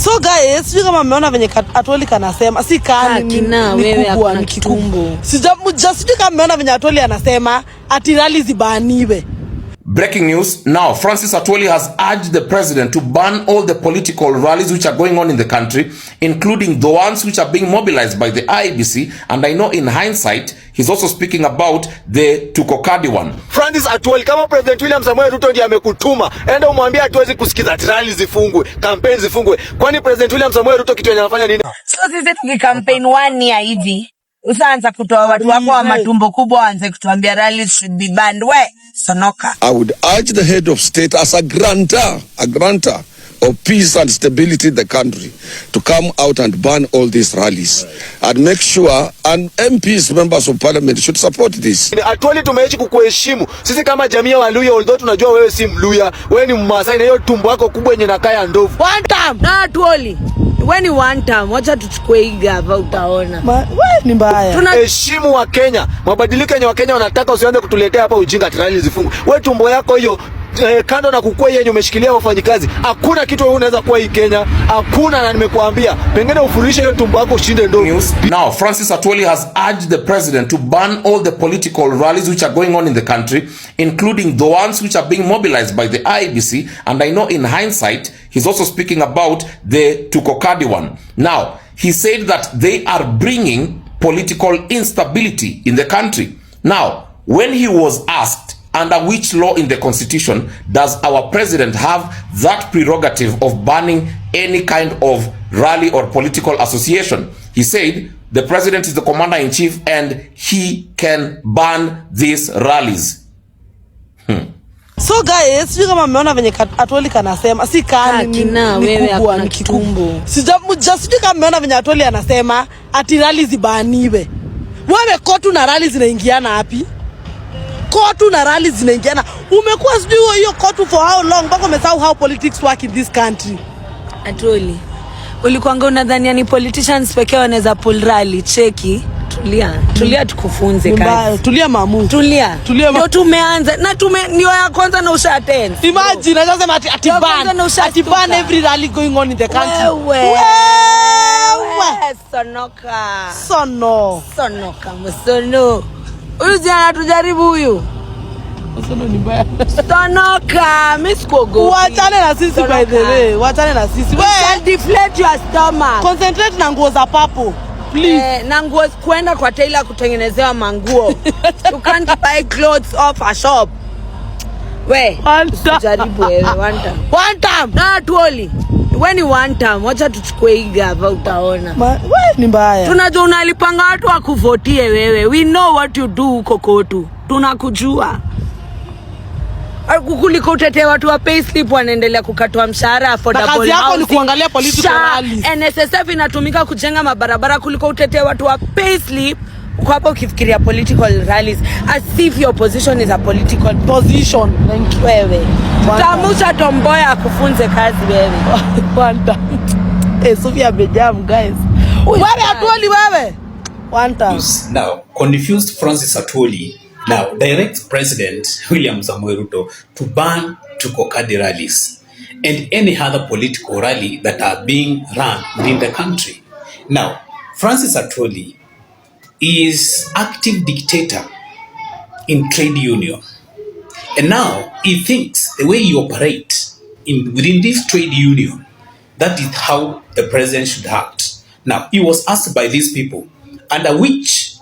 So guys, sijui kama mmeona venye Atwoli kanasema si kani wewe hakuna kitumbo. Sijui kama mmeona venye Atwoli anasema ati rally zibaniwe. Breaking news now. Francis Atwoli has urged the president to ban all the political rallies which are going on in the country, including the ones which are being mobilized by the IEBC. And I know in hindsight, he's also speaking about the Tukokadi one. Francis Atwoli, kama President William Samoei Ruto ndiye amekutuma, enda umwambie hatuwezi kusikiza rally zifungwe, campaign zifungwe. Kwani President William Samoei Ruto kitu anafanya nini? So sisi tukicampaign 1 year hivi, usaanza kutoa watu wako wa matumbo kubwa waanze kutuambia rallies should be banned. We sonoka. I would urge the head of state as a grantor of peace and stability in the country to come out and ban all these rallies and make sure, and MPs, members of parliament, should support this. Atwoli, tumeishi kukuheshimu sisi kama jamii ya Waluya, although tunajua wewe si Mluya, wewe ni Mmasai na hiyo tumbo yako kubwa yenye nakaya ndovu. One time na Atwoli, when you one time, wacha tuchukue hii gava utaona. Wewe ni mbaya. Tunaheshimu wa Kenya. Mabadiliko yenye wa Kenya wanataka, usianze kutuletea hapa ujinga rally zifungwe. Wewe tumbo yako hiyo kando na kukua yenye umeshikilia wafanyikazi, hakuna kitu wewe unaweza kuwa hii Kenya, hakuna, na nimekuambia pengine ufurishe hiyo tumbo yako ushinde ndogo. Now, Francis Atwoli has urged the president to ban all the political rallies which are going on in the country, including the ones which are being mobilized by the IEBC. And I know in hindsight, he's also speaking about the Tukokadi one. Now, he said that they are bringing political instability in the country. Now, when he was asked under which law in the constitution does our president have that prerogative of banning any kind of rally or political association, he said the president is the commander-in-chief and he can ban these rallies. So guys, sijui kama mmeona venye Atwoli kanasema si kani wewe hakuna kitumbo. Sijui kama mmeona venye Atwoli anasema ati rally zibaniwe. Wewe kotu na rally zinaingiana wapi? Kotu na rally zinaingiana. Umekuwa sijui hiyo kotu for how long mpaka umesahau how politics work in this country. Atwoli, ulikuanga unadhania ni politicians pekee wanaweza pull rally? Cheki. Tulia tukufunze kazi. Tulia mamu. Tulia. Ndio tumeanza na ndio ya kwanza na usha attend. Imagine anasema ati ban every rally going on in the country. Wewe sonoka. Sonoka msono. Huyu jana tujaribu huyu. Msono ni mbaya. Sonoka, misikogo. Waachane na sisi by the way. Waachane na sisi. Wewe deflate your stomach. Concentrate na nguo za papo. Please. Na nguo kwenda kwa tailor kutengenezewa manguo. You can't buy clothes off a shop. We, jaribu wewe one time. Na Atwoli, when you one time, wacha tuchukue hii gava utaona. Wewe ni mbaya. Tunajua unalipanga watu wakuvotie wewe. We know what you do huko kotu. Tunakujua. Kuliko utetee watu wa payslip wanaendelea kukatwa mshahara affordable housing. Kazi yako ni kuangalia political rallies. NSSF inatumika kujenga mabarabara kuliko utetee watu wa payslip. Kwa hapo ukifikiria political rallies as if your position is a political position. Thank you. Wewe tamusha tomboya akufunze kazi wewe. Wanda. Sofia Bejam guys. Wewe Atwoli wewe. One time. Now, confused Francis Atwoli now directs President William Samoei Ruto to ban Tukokadi rallies and any other political rally that are being run within the country. Now, Francis Atwoli is active dictator in trade union, and now he thinks the way you operate within this trade union, that is how the president should act. Now, he was asked by these people under which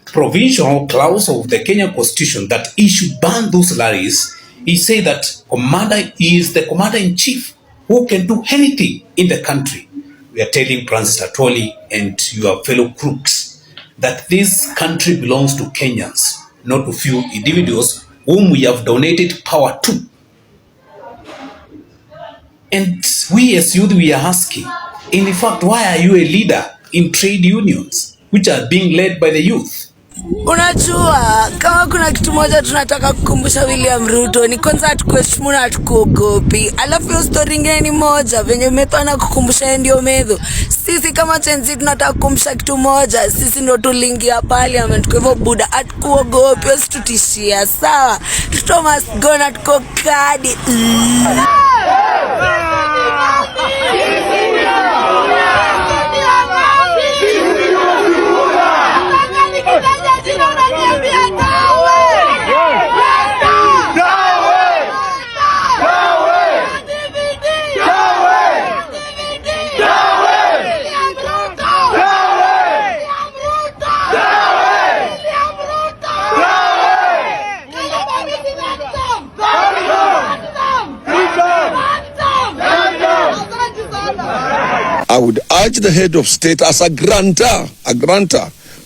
provisional clause of the Kenya Constitution that he should ban those rallies. He said that commander is the commander-in-chief who can do anything in the country. We are telling Francis Atwoli and your fellow crooks that this country belongs to Kenyans, not to few individuals whom we have donated power to. And we as youth, we are asking, in fact, why are you a leader in trade unions which are being led by the youth? Unajua kama kuna kitu moja tunataka kukumbusha William Ruto ni kwanza tukuheshimu na tukuogopi. Alafu hiyo story ingine ni moja venye umetona kukumbusha ndio medho. Sisi kama Gen Z tunataka kukumbusha kitu moja. Sisi ndio tuliingia parliament, kwa hivyo buda atukuogopi, usitutishia. Sawa? Thomas Gona Tukokadi. I would urge the head of state as a grantor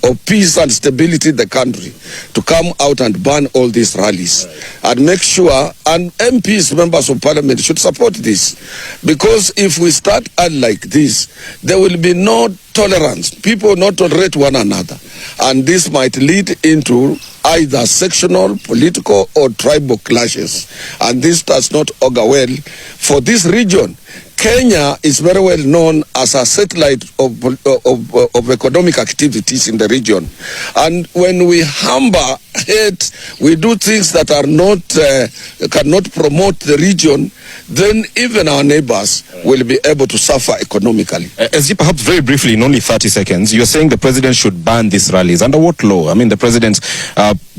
of peace and stability in the country to come out and ban all these rallies and make sure, and MPs, members of parliament, should support this, because if we start like this, there will be no tolerance. People will not tolerate one another, and this might lead into either sectional, political, or tribal clashes, and this does not augur well for this region. Kenya is very well known as a satellite of economic activities in the region. And when we harbor hate, we do things that are not, cannot promote the region, then even our neighbors will be able to suffer economically. SG, perhaps very briefly, in only 30 seconds, you're saying the president should ban these rallies. Under what law? I mean, the president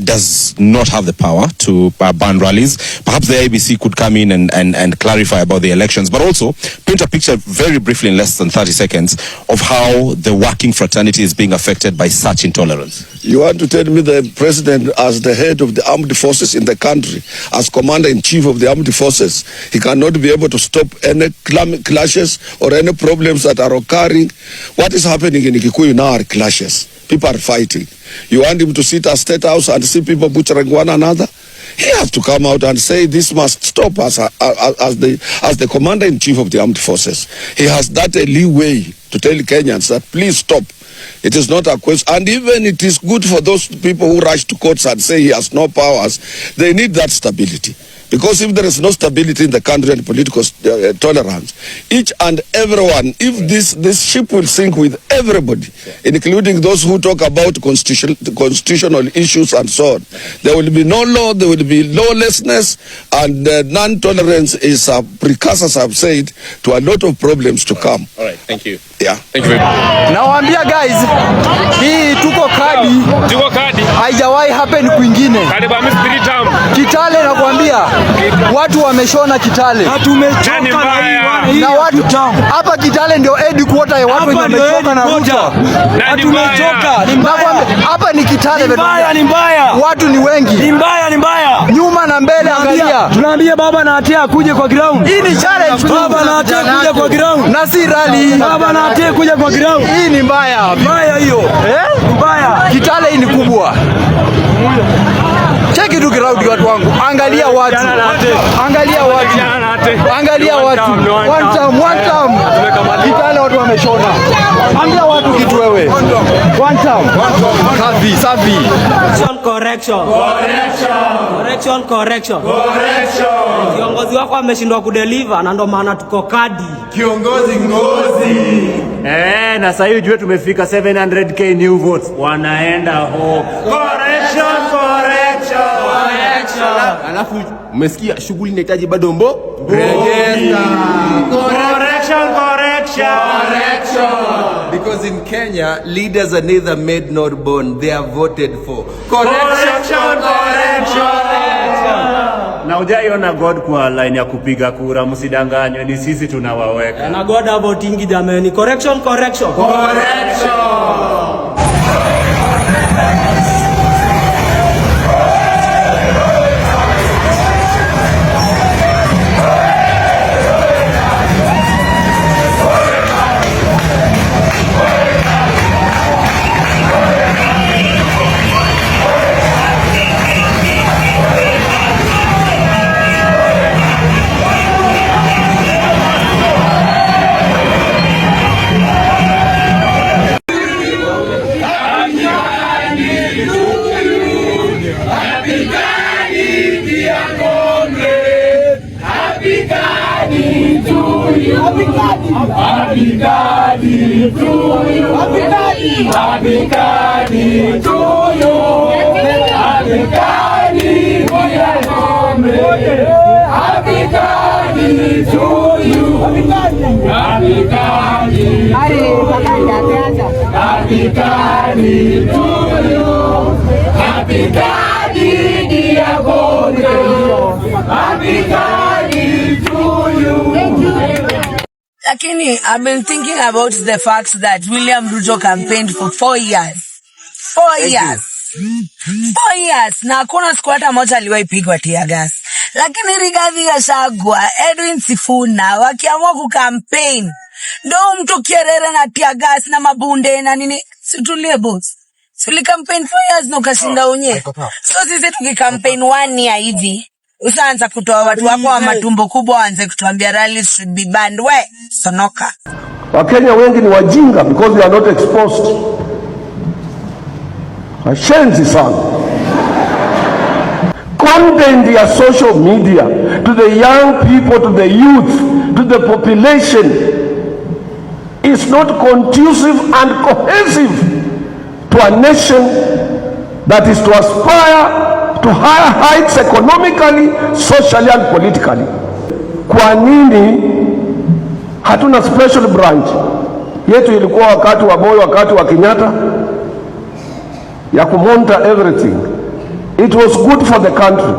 does not have the power to ban rallies. Perhaps the IEBC could come in and clarify about the elections, but also paint a picture very briefly in less than 30 seconds of how the working fraternity is being affected by such intolerance. You want to tell me the president, as the head of the armed forces in the country, as commander-in-chief of the armed forces, he cannot be able to stop any clashes or any problems that are occurring? What is happening in Kikuyu now are clashes. People are fighting. You want him to sit at State House and see people butchering one another? He has to come out and say this must stop as the commander-in-chief of the armed forces. He has that a leeway to tell Kenyans that please stop. It is not a question. And even it is good for those people who rush to courts and say he has no powers. They need that stability. Because if there is no stability in the country and political tolerance, each and everyone, if this ship will sink with everybody, including those who talk about constitutional issues and so on, there will be no law, there will be lawlessness, and non-tolerance is a precursor, as I've said, to a lot of problems to come. All right, thank you. Yeah. Thank you very much. Nawaambia guys, hii tuko kadi haijawahi happen kwingine. Kitale nakwambia watu wameshona Kitale. Na watu hapa Kitale ndio headquarter ya watu wamechoka na Ruto. Hapa ni Kitale ni mbaya. Watu ni wengi. Ni mbaya. Nyuma na mbele angalia. Tunaambia baba na atia akuje kwa ground. Hii ni challenge. Baba na atia kuja kwa ground. Na si rally. Baba na atia kuja kwa ground. Hii ni mbaya. Mbaya hiyo. Mbaya. Kitale hii ni kubwa. Cheki tu ground watu wangu. Angalia watu. One time. Kitale watu wameshona. Ambia watu kitu wewe. One time. Safi. Correction. Kiongozi wako ameshindwa kudeliver na ndo maana tuko kadi. Kiongozi ngozi. Na sasa hivi jue tumefika 700k new votes. Wanaenda ho. Correction. Alafu umesikia shughuli inahitaji bado Correction. Because in Kenya, leaders are neither made nor born. They are voted for. Correction. Na hujaiona God kwa line ya kupiga kura, msidanganywe, ni sisi tunawaweka. Na God voting jamani. Correction. Lakini I've been thinking about the fact that William Ruto campaigned for 4 years. 4 years. 4 years. Na hakuna siku hata moja aliwahi pigwa tear gas. Lakini Rigathi Gachagua, Edwin Sifuna wakiamua kucampaign, ndo mtu Kierere na tia gas na mabunde na nini, situlie boss. Suli campaign 4 years na ukashinda unye. So sisi tukikampaign 1 year hivi, usaanza kutoa watu wako wa matumbo kubwa waanze kutuambia rallies should be banned. We, sonoka. Wakenya wengi ni wajinga because they are not exposed. Washenzi sana. Content ya social media to the young people, to the youth, to the population is not conducive and cohesive to a nation that is to aspire to higher heights economically, socially and politically. Kwa nini hatuna special branch? Yetu ilikuwa wakati wa Moi, wakati wa Kenyatta, ya kumonitor everything. It was good for the country.